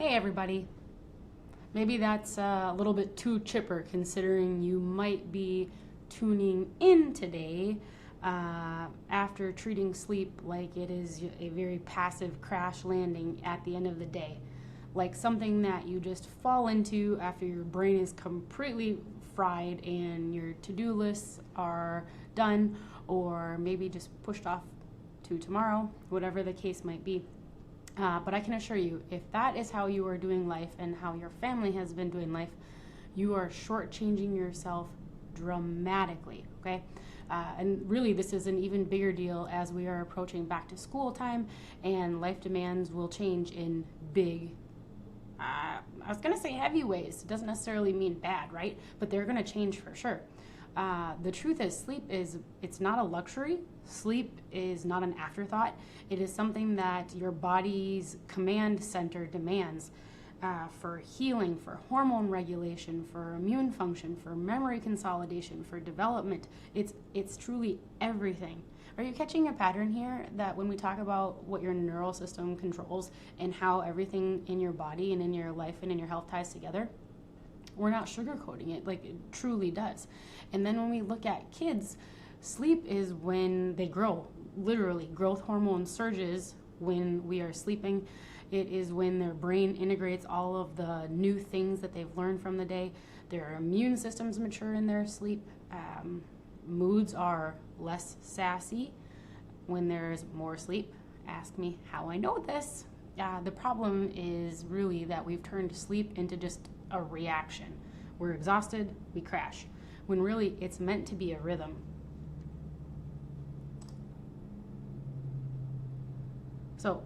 Hey everybody. Maybe that's a little bit too chipper considering you might be tuning in today after treating sleep like it is a very passive crash landing at the end of the day. Like something that you just fall into after your brain is completely fried and your to-do lists are done, or maybe just pushed off to tomorrow, whatever the case might be. But I can assure you, if that is how you are doing life and how your family has been doing life, you are shortchanging yourself dramatically, okay? And really, this is an even bigger deal as we are approaching back to school time and life demands will change in big, I was going to say heavy ways. It doesn't necessarily mean bad, right? But they're going to change for sure. The truth is, it's not a luxury. Sleep is not an afterthought. It is something that your body's command center demands for healing, for hormone regulation, for immune function, for memory consolidation, for development. It's truly everything. Are you catching a pattern here that when we talk about what your neural system controls and how everything in your body and in your life and in your health ties together? We're not sugarcoating it, like it truly does. And then when we look at kids, sleep is when they grow. Literally, growth hormone surges when we are sleeping. It is when their brain integrates all of the new things that they've learned from the day. Their immune systems mature in their sleep. Moods are less sassy when there's more sleep. Ask me how I know this. The problem is really that we've turned sleep into just a reaction. We're exhausted, we crash, when really it's meant to be a rhythm. So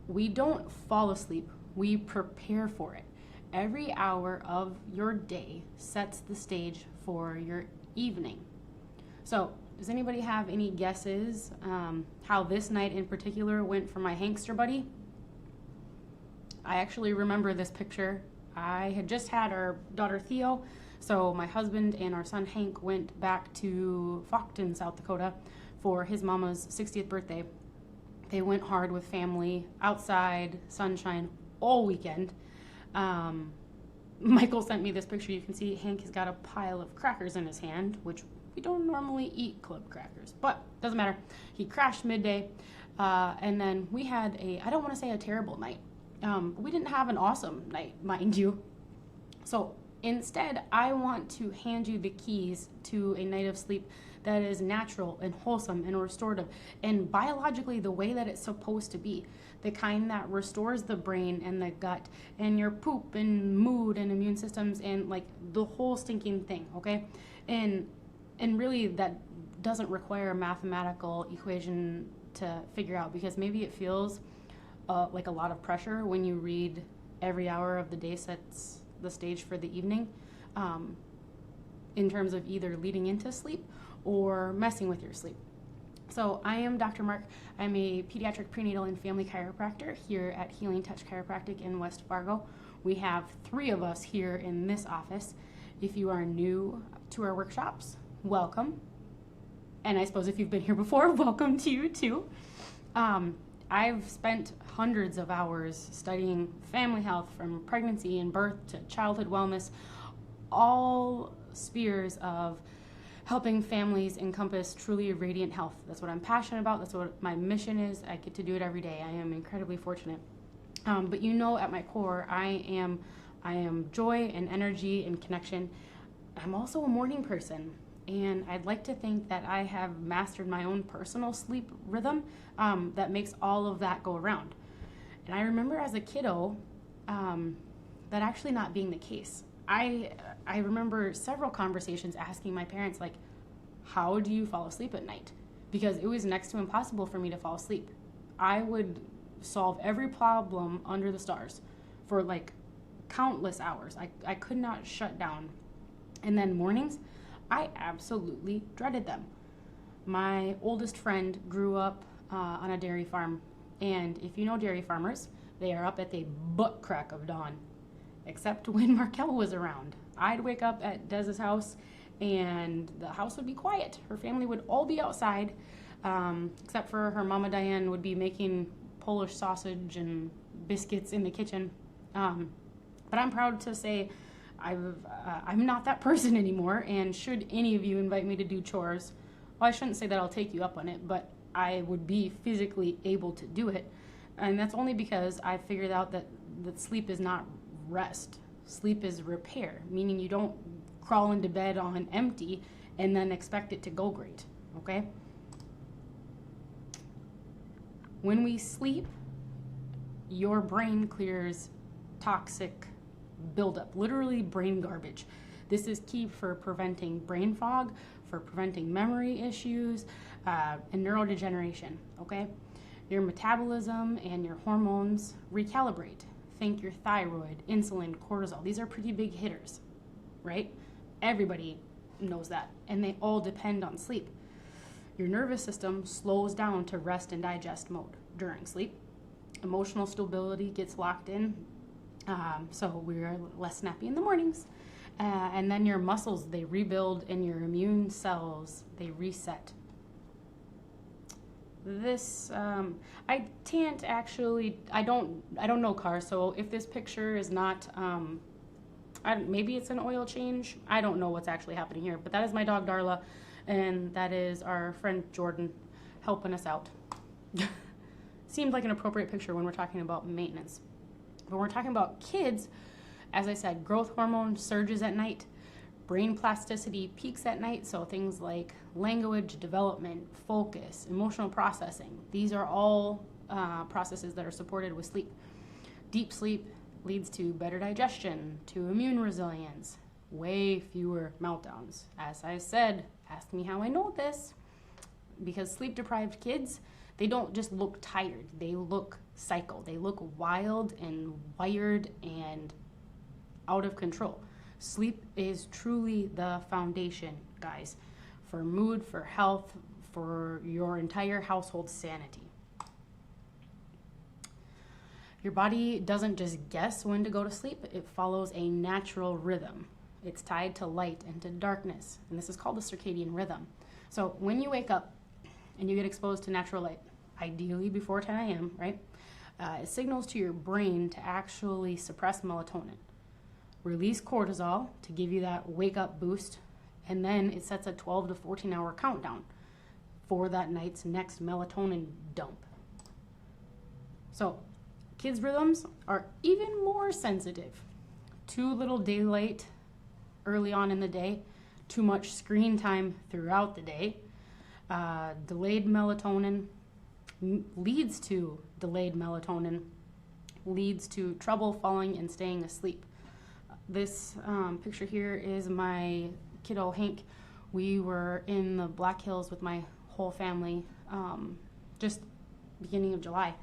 we don't fall asleep, we prepare for it. Every hour of your day sets the stage for your evening. So does anybody have any guesses how this night in particular went for my Hankster buddy? I actually remember this picture. I had just had our daughter Theo, so my husband and our son Hank went back to Faulkton, South Dakota for his mama's 60th birthday. They went hard with family, outside, sunshine, all weekend. Michael sent me this picture. You can see Hank has got a pile of crackers in his hand, which we don't normally eat club crackers, but doesn't matter. He crashed midday, and then we had I don't want to say a terrible night. We didn't have an awesome night, mind you. So instead, I want to hand you the keys to a night of sleep that is natural and wholesome and restorative and biologically the way that it's supposed to be. The kind that restores the brain and the gut and your poop and mood and immune systems and like the whole stinking thing, okay? And really that doesn't require a mathematical equation to figure out, because maybe it feels like a lot of pressure when you read every hour of the day sets the stage for the evening, in terms of either leading into sleep or messing with your sleep. So I am Dr. Mark. I'm a pediatric prenatal and family chiropractor here at Healing Touch Chiropractic in West Fargo. We have 3 of us here in this office. If you are new to our workshops, welcome. And I suppose if you've been here before, welcome to you too. I've spent hundreds of hours studying family health, from pregnancy and birth to childhood wellness, all spheres of helping families encompass truly radiant health. That's what I'm passionate about. That's what my mission is. I get to do it every day. I am incredibly fortunate. But you know, at my core, I am joy and energy and connection. I'm also a morning person. And I'd like to think that I have mastered my own personal sleep rhythm that makes all of that go around. And I remember as a kiddo that actually not being the case. I remember several conversations asking my parents, like, how do you fall asleep at night? Because it was next to impossible for me to fall asleep. I would solve every problem under the stars for like countless hours. I could not shut down. And then mornings, I absolutely dreaded them. My oldest friend grew up on a dairy farm, and if you know dairy farmers, they are up at the butt crack of dawn, except when Markel was around. I'd wake up at Dez's house, and the house would be quiet. Her family would all be outside, except for her mama Diane would be making Polish sausage and biscuits in the kitchen. But I'm proud to say I'm not that person anymore, and should any of you invite me to do chores, well, I shouldn't say that I'll take you up on it, but I would be physically able to do it. And that's only because I figured out that sleep is not rest. Sleep is repair, meaning you don't crawl into bed on empty and then expect it to go great, okay? When we sleep, your brain clears toxic buildup, literally brain garbage. This is key for preventing brain fog, for preventing memory issues, and neurodegeneration, okay? Your metabolism and your hormones recalibrate. Think your thyroid, insulin, cortisol. These are pretty big hitters, right? Everybody knows that, and they all depend on sleep. Your nervous system slows down to rest and digest mode during sleep. Emotional stability gets locked in, so we're less snappy in the mornings. And then your muscles, they rebuild, and your immune cells, they reset. This, I can't actually, I don't know cars, so if this picture is not, maybe it's an oil change. I don't know what's actually happening here, but that is my dog Darla, and that is our friend Jordan helping us out. Seemed like an appropriate picture when we're talking about maintenance. But when we're talking about kids, as I said, growth hormone surges at night, brain plasticity peaks at night, so things like language development, focus, emotional processing, these are all processes that are supported with sleep. Deep sleep leads to better digestion, to immune resilience, way fewer meltdowns. As I said, ask me how I know this, because sleep-deprived kids, they don't just look tired, they look psycho. They look wild and wired and out of control. Sleep is truly the foundation, guys, for mood, for health, for your entire household sanity. Your body doesn't just guess when to go to sleep, it follows a natural rhythm. It's tied to light and to darkness, and this is called the circadian rhythm. So when you wake up and you get exposed to natural light, ideally before 10 a.m., right? It signals to your brain to actually suppress melatonin, release cortisol to give you that wake up boost, and then it sets a 12 to 14 hour countdown for that night's next melatonin dump. So kids' rhythms are even more sensitive. Too little daylight early on in the day, too much screen time throughout the day, delayed melatonin leads to trouble falling and staying asleep. This picture here is my kiddo Hank. We were in the Black Hills with my whole family just beginning of July,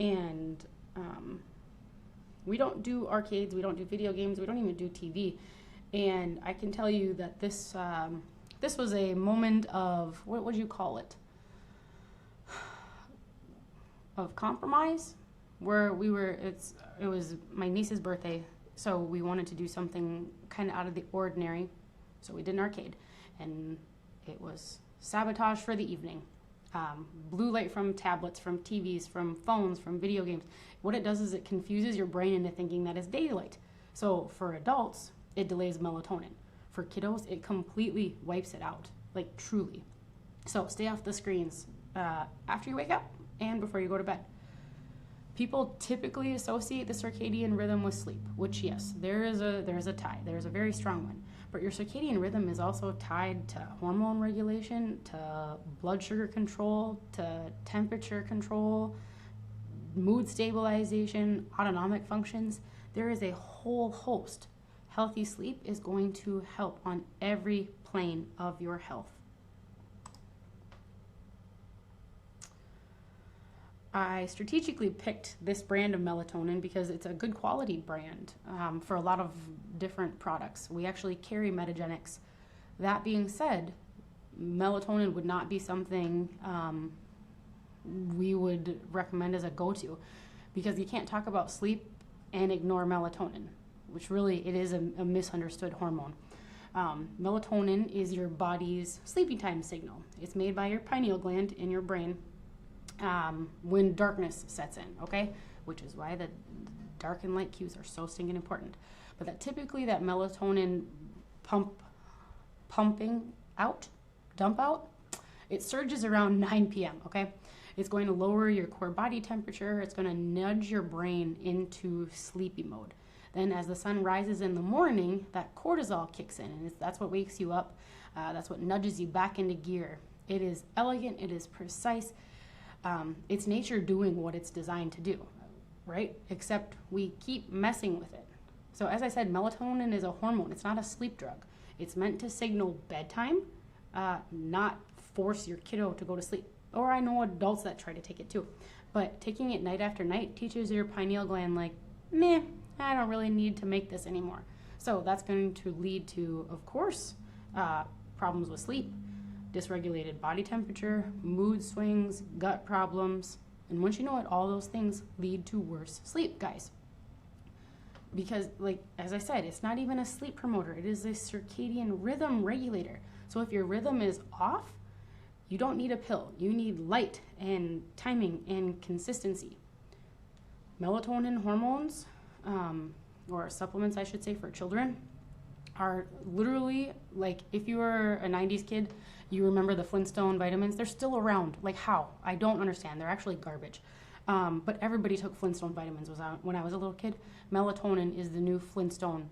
and we don't do arcades, we don't do video games, we don't even do TV. And I can tell you that this was a moment of, what would you call it? Of compromise, where it was my niece's birthday, so we wanted to do something kind of out of the ordinary, so we did an arcade, and it was sabotage for the evening. Blue light from tablets, from TVs, from phones, from video games. What it does is it confuses your brain into thinking that it's daylight. So for adults, it delays melatonin. For kiddos, it completely wipes it out, like truly. So stay off the screens after you wake up and before you go to bed. People typically associate the circadian rhythm with sleep, which yes, there is a tie. There's a very strong one. But your circadian rhythm is also tied to hormone regulation, to blood sugar control, to temperature control, mood stabilization, autonomic functions. There is a whole host. Healthy sleep is going to help on every plane of your health. I strategically picked this brand of melatonin because it's a good quality brand for a lot of different products. We actually carry Metagenics. That being said, melatonin would not be something we would recommend as a go-to, because you can't talk about sleep and ignore melatonin, which really it is a misunderstood hormone. Melatonin is your body's sleeping time signal. It's made by your pineal gland in your brain when darkness sets in, okay? Which is why dark and light cues are so stinking important. But that typically that melatonin pumping out, dump out, it surges around 9 p.m., okay? It's going to lower your core body temperature. It's going to nudge your brain into sleepy mode. Then as the sun rises in the morning, that cortisol kicks in, and that's what wakes you up. That's what nudges you back into gear. It is elegant. It is precise. It's nature doing what it's designed to do, right? Except we keep messing with it. So as I said, melatonin is a hormone. It's not a sleep drug. It's meant to signal bedtime, not force your kiddo to go to sleep. Or I know adults that try to take it too. But taking it night after night teaches your pineal gland like, meh, I don't really need to make this anymore. So that's going to lead to, of course, problems with sleep, dysregulated body temperature, mood swings, gut problems. And once you know it, all those things lead to worse sleep, guys. Because, like, as I said, it's not even a sleep promoter. It is a circadian rhythm regulator. So if your rhythm is off, you don't need a pill. You need light and timing and consistency. Melatonin hormones, or supplements, I should say, for children, are literally, like, if you were a 90s kid, you remember the Flintstone vitamins. They're still around. Like, how? I don't understand. They're actually garbage. But everybody took Flintstone vitamins when I was a little kid. Melatonin is the new Flintstone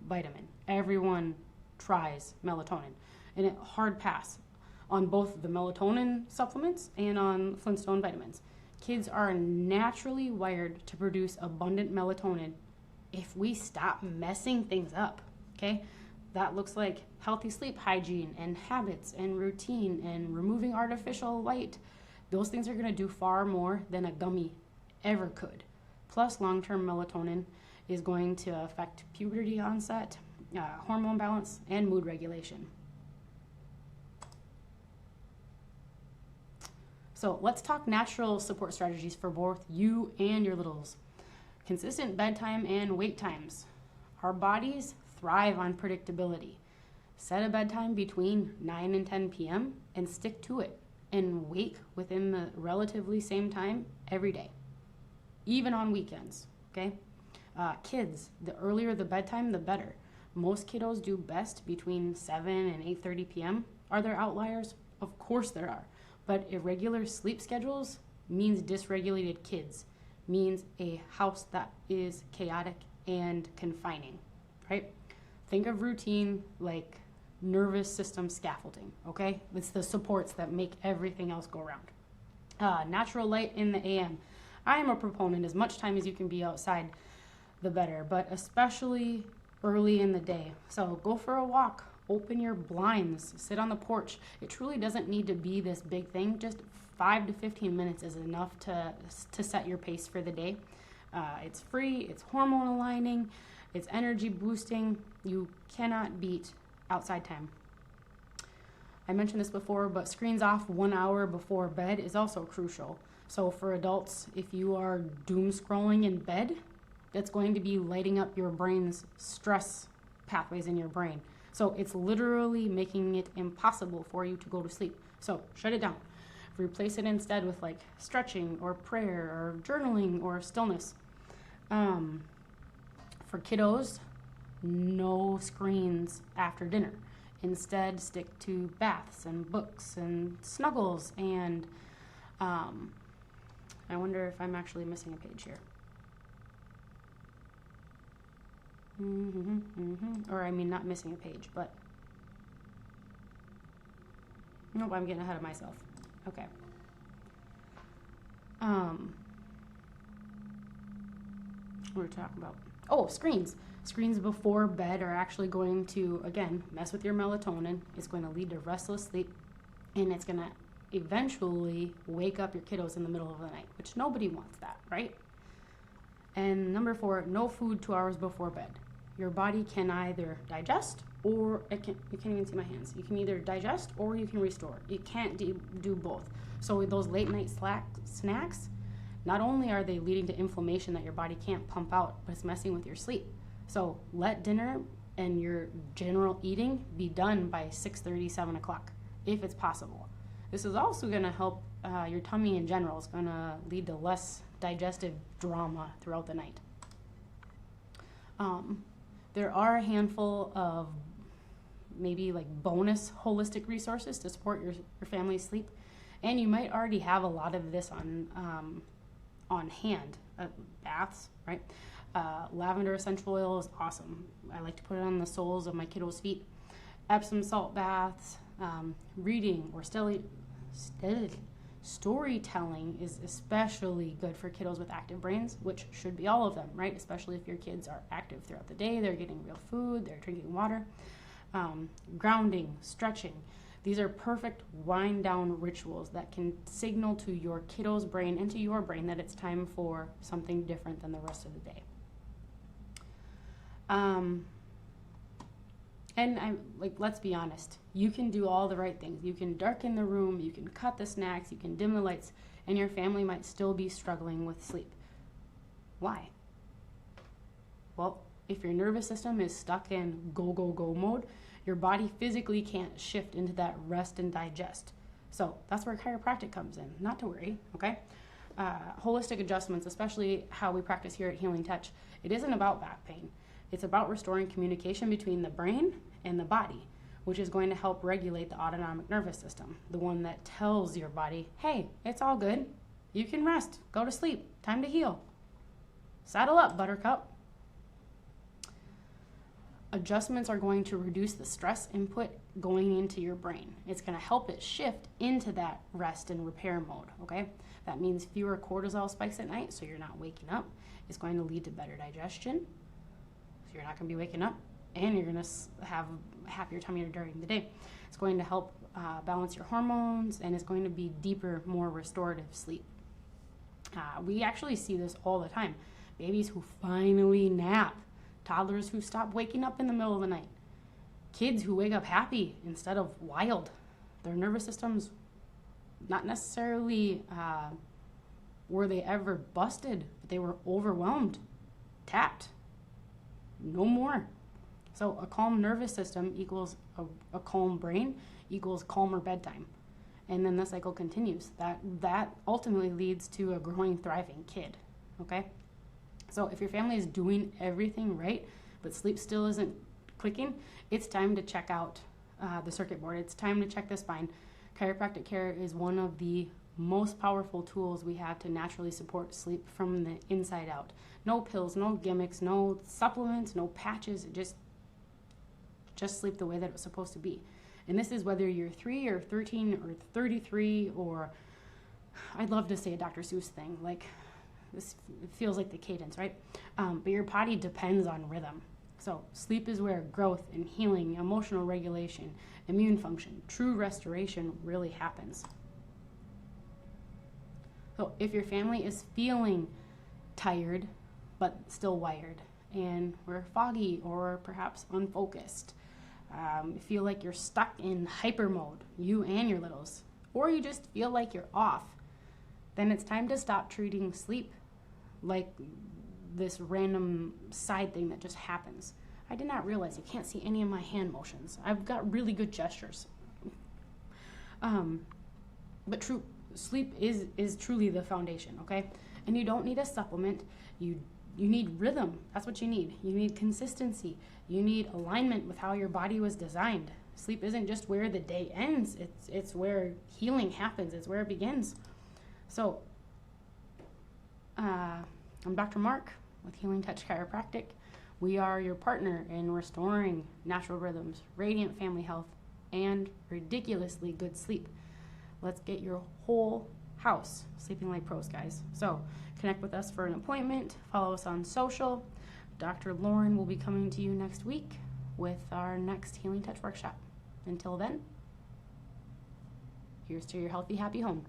vitamin. Everyone tries melatonin. And it hard pass on both the melatonin supplements and on Flintstone vitamins. Kids are naturally wired to produce abundant melatonin if we stop messing things up, okay? That looks like healthy sleep hygiene and habits and routine and removing artificial light. Those things are going to do far more than a gummy ever could. Plus, long-term melatonin is going to affect puberty onset, hormone balance, and mood regulation. So let's talk natural support strategies for both you and your littles. Consistent bedtime and wake times. Our bodies thrive on predictability. Set a bedtime between 9 and 10 p.m. and stick to it, and wake within the relatively same time every day, even on weekends, okay? Kids, the earlier the bedtime, the better. Most kiddos do best between 7 and 8:30 p.m. Are there outliers? Of course there are. But irregular sleep schedules means dysregulated kids, means a house that is chaotic and confining, right? Think of routine like nervous system scaffolding, okay? It's the supports that make everything else go around. Natural light in the AM. I am a proponent, as much time as you can be outside, the better, but especially early in the day. So go for a walk. Open your blinds, sit on the porch. It truly doesn't need to be this big thing. Just 5 to 15 minutes is enough to set your pace for the day. It's free, it's hormone aligning, it's energy boosting. You cannot beat outside time. I mentioned this before, but screens off 1 hour before bed is also crucial. So for adults, if you are doom scrolling in bed, that's going to be lighting up your brain's stress pathways in your brain. So it's literally making it impossible for you to go to sleep. So shut it down. Replace it instead with like stretching or prayer or journaling or stillness. For kiddos, no screens after dinner. Instead, stick to baths and books and snuggles and I wonder if I'm actually missing a page here. Or I mean, not missing a page, but nope, I'm getting ahead of myself. Okay. What were we talking about? Oh, screens. Screens before bed are actually going to, again, mess with your melatonin. It's going to lead to restless sleep, and it's going to eventually wake up your kiddos in the middle of the night, which nobody wants that, right? And number 4, no food 2 hours before bed. Your body can either digest or you can't even see my hands. You can either digest or you can restore. You can't do both. So those late night snacks, not only are they leading to inflammation that your body can't pump out, but it's messing with your sleep. So let dinner and your general eating be done by 6:30, 7 o'clock, if it's possible. This is also going to help your tummy in general. It's going to lead to less digestive drama throughout the night. There are a handful of maybe like bonus holistic resources to support your family's sleep, and you might already have a lot of this on hand. Baths, right? Lavender essential oil is awesome. I like to put it on the soles of my kiddos' feet. Epsom salt baths, reading or storytelling is especially good for kiddos with active brains, which should be all of them, right? Especially if your kids are active throughout the day, they're getting real food, they're drinking water. Grounding, stretching. These are perfect wind down rituals that can signal to your kiddo's brain and to your brain that it's time for something different than the rest of the day. And let's be honest, you can do all the right things. You can darken the room, you can cut the snacks, you can dim the lights, and your family might still be struggling with sleep. Why? Well, if your nervous system is stuck in go, go, go mode, your body physically can't shift into that rest and digest. So that's where chiropractic comes in. Not to worry, okay? Holistic adjustments, especially how we practice here at Healing Touch, it isn't about back pain. It's about restoring communication between the brain and the body, which is going to help regulate the autonomic nervous system, the one that tells your body, hey, it's all good. You can rest. Go to sleep. Time to heal. Saddle up, buttercup. Adjustments are going to reduce the stress input going into your brain. It's going to help it shift into that rest and repair mode, okay? That means fewer cortisol spikes at night, so you're not waking up. It's going to lead to better digestion, so you're not going to be waking up, and you're going to have a happier tummy during the day. It's going to help balance your hormones, and it's going to be deeper, more restorative sleep. We actually see this all the time. Babies who finally nap. Toddlers who stop waking up in the middle of the night. Kids who wake up happy instead of wild. Their nervous systems, not necessarily were they ever busted, but they were overwhelmed, tapped. No more. So a calm nervous system equals a calm brain equals calmer bedtime. And then the cycle continues. That ultimately leads to a growing, thriving kid, okay? So if your family is doing everything right, but sleep still isn't clicking, it's time to check out the circuit board. It's time to check the spine. Chiropractic care is one of the most powerful tools we have to naturally support sleep from the inside out. No pills, no gimmicks, no supplements, no patches. Just sleep the way that it was supposed to be. And this is whether you're 3 or 13 or 33 or, I'd love to say a Dr. Seuss thing, like this feels like the cadence, right? But your body depends on rhythm. So sleep is where growth and healing, emotional regulation, immune function, true restoration really happens. So if your family is feeling tired, but still wired, and we're foggy or perhaps unfocused, feel like you're stuck in hyper mode, you and your littles, or you just feel like you're off, then it's time to stop treating sleep like this random side thing that just happens. I did not realize you can't see any of my hand motions. I've got really good gestures. But sleep is truly the foundation, okay? And you don't need a supplement. You need rhythm. That's what you need. You need consistency. You need alignment with how your body was designed. Sleep isn't just where the day ends. It's where healing happens. It's where it begins. So, I'm Dr. Mark with Healing Touch Chiropractic. We are your partner in restoring natural rhythms, radiant family health, and ridiculously good sleep. Let's get your whole house sleeping like pros, guys. So connect with us for an appointment. Follow us on social. Dr. Lauren will be coming to you next week with our next Healing Touch workshop. Until then, here's to your healthy, happy home.